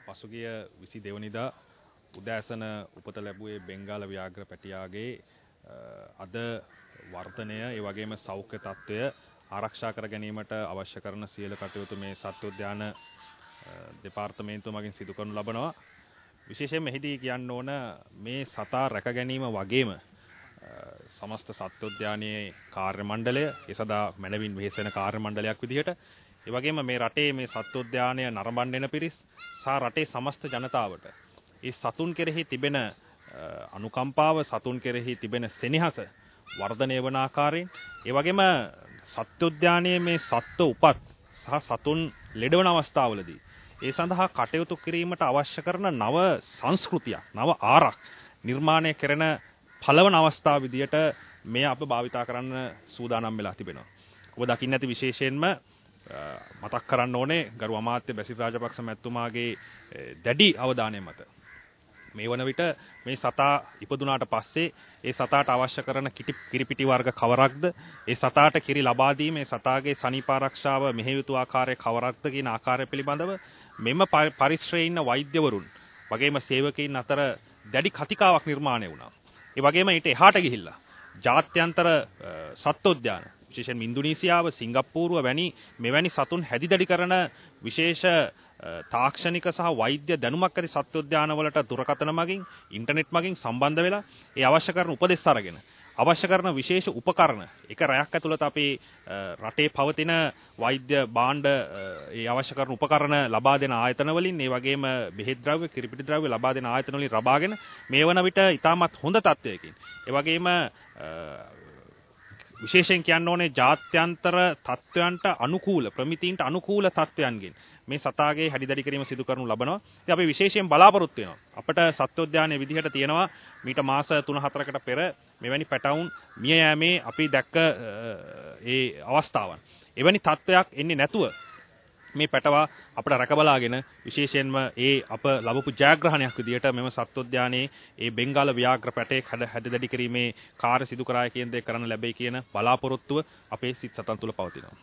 පසුගිය 22 වෙනිදා උදෑසන උපත ලැබුවේ බෙන්ගාල ව්‍යාඝ්‍ර පැටියාගේ අද වර්ධනය ඒ වගේම සෞඛ්‍ය තත්ත්වය ආරක්ෂා කර ගැනීමට අවශ්‍ය කරන සියලු කටයුතු මේ සත්වෝද්‍යාන දෙපාර්තමේන්තුව මගින් සිදු කරනු ලබනවා. විශේෂයෙන් මෙහිදී කියන්න ඕන මේ සතා රැක ගැනීම වගේම සමස්ත සත්වෝද්‍යානයේ කාර්ය මණ්ඩලය ඒ සදා මැනවින් වෙහෙසෙන කාර්ය මණ්ඩලයක් විදිහට ඒ වගේම මේ රටේ මේ සත්වෝද්‍යානය නරඹන්න එන පිරිස් සහ රටේ සමස්ත ජනතාවට ඒ සතුන් කෙරෙහි තිබෙන අනුකම්පාව සතුන් කෙරෙහි තිබෙන සෙනෙහස වර්ධනය වන ආකාරයෙන් ඒ වගේම සත්වෝද්‍යානයේ මේ සත්ව උපත් සහ සතුන් ලෙඩවන අවස්ථාවලදී ඒ සඳහා කටයුතු කිරීමට අවශ්‍ය කරන නව සංස්කෘතියක් නව ආරක් නිර්මාණය කරන පළවන අවස්ථාව විදියට මේ අප භාවිතා කරන්න සූදානම් වෙලා තිබෙනවා. ඔබ දකින්න ඇති විශේෂයෙන්ම මතක් කරන්න ඕනේ ගරු අමාත්‍ය බැසිල් රාජපක්ෂ මැතිතුමාගේ දැඩි අවධානය මත මේ වන විට මේ සතා ඉපදුනාට පස්සේ ඒ සතාට අවශ්‍ය කරන කිරිපිටි වර්ග කවරක්ද ඒ සතාට කිරි ලබා දීමේ සතාගේ සනීප ආරක්ෂාව මෙහෙය යුතු ආකාරය කවරක්ද කියන ආකාරය පිළිබඳව මෙම පරිශ්‍රයේ ඉන්න වෛද්‍යවරුන් වගේම සේවකයින් අතර දැඩි කතිකාවක් නිර්මාණය වුණා. ඒ වගේම ඊට එහාට ගිහිල්ලා ජාත්‍යන්තර සත්වෝද්‍යාන විශේෂයෙන් ඉන්දුනීසියාව සිංගප්පූරුව වැනි මෙවැනි සතුන් හැදිදඩි කරන විශේෂ තාක්ෂණික සහ වෛද්‍ය දැනුමක් ඇති සත්වෝද්‍යානවලට දුරකථන මගින් ඉන්ටර්නෙට් මගින් සම්බන්ධ වෙලා ඒ අවශ්‍ය කරන උපදෙස් අරගෙන අවශ්‍ය කරන විශේෂ උපකරණ එක රැයක් ඇතුළත අපේ රටේ පවතින වෛද්‍ය භාණ්ඩ ඒ අවශ්‍ය කරන උපකරණ ලබා දෙන ආයතන වලින් ඒ වගේම බෙහෙත් ද්‍රව්‍ය කිරිපිටි ද්‍රව්‍ය ලබා දෙන ආයතන වලින් ලබාගෙන මේ වන විට ඉතාමත් හොඳ තත්ත්වයකින් ඒ වගේම විශේෂයෙන් කියන්න ඕනේ ජාත්‍යන්තර තත්ත්වයන්ට අනුකූල ප්‍රමිතීන්ට අනුකූල තත්ත්වයන්ගෙන් මේ සතාගේ හැදිදඩි කිරීම සිදු කරනු ලබනවා. ඉතින් අපි විශේෂයෙන් බලාපොරොත්තු වෙනවා. අපිට සත්වෝද්‍යානයේ විදිහට තියෙනවා මීට මාස 3-4කට පෙර මෙවැනි පැටවුන් මිය යෑමේ අපි දැක්ක ඒ අවස්ථාවන්. එවැනි තත්ත්වයක් එන්නේ නැතුව මේ පැටවා අපිට රැකබලාගෙන විශේෂයෙන්ම ඒ අප ලැබපු ජයග්‍රහණයක් විදිහට මෙම සත්වෝද්‍යානයේ ඒ බෙන්ගාල ව්‍යාඝ්‍ර පැටයෙක් හැදිදඩි කිරීමේ කාර්ය සිදු කරාය කියන දේ කරන්න ලැබෙයි කියන බලාපොරොත්තුව අපේ සිත් සතන් තුළ පවතිනවා.